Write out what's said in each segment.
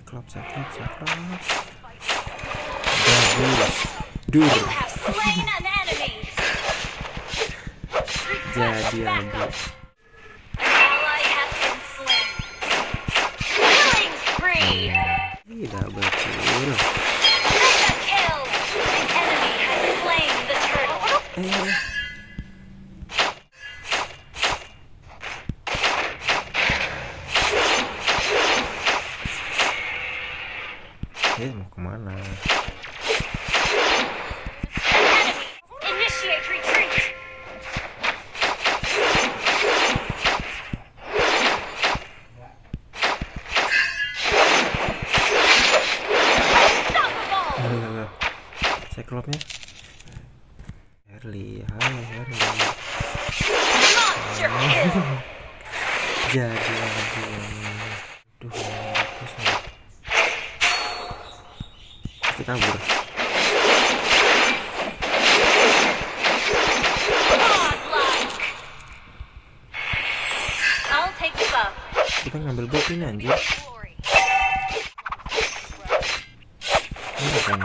Cyclops. Bagus. Dur. Jadi abu. Tidak betul. Mau kemana? Cyclopsnya Harley, halo Harley. Jadi lagi. Duh, pasti kabur. Kita ngambil bot ini anjir. Ini kan.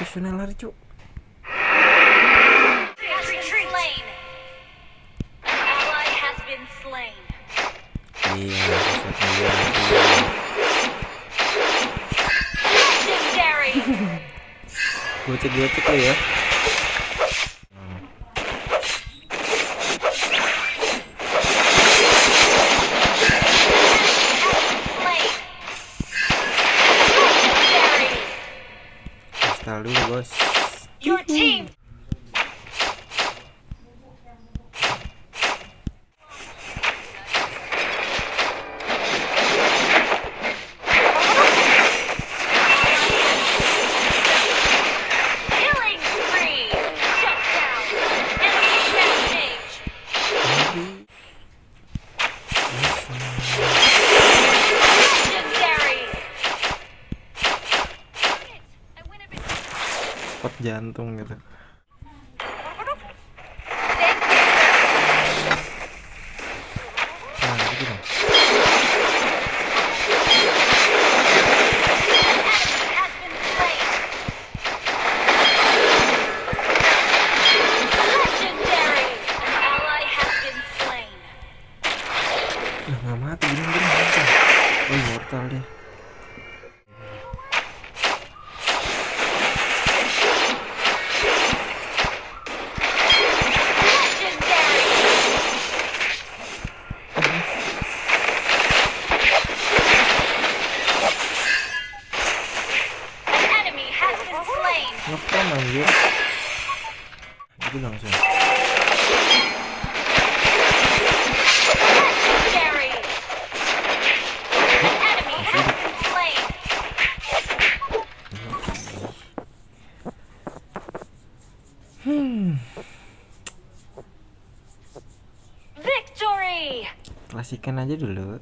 Itu lari cuk. Iya, gue cek lo ya. Dulu bos. Your team. Spot jantung gitu. Nah, gitu dong. Nggak mati gini. Oh, immortal deh. Ngepon anjir. Itu langsung. Victory. Klasikan aja dulu.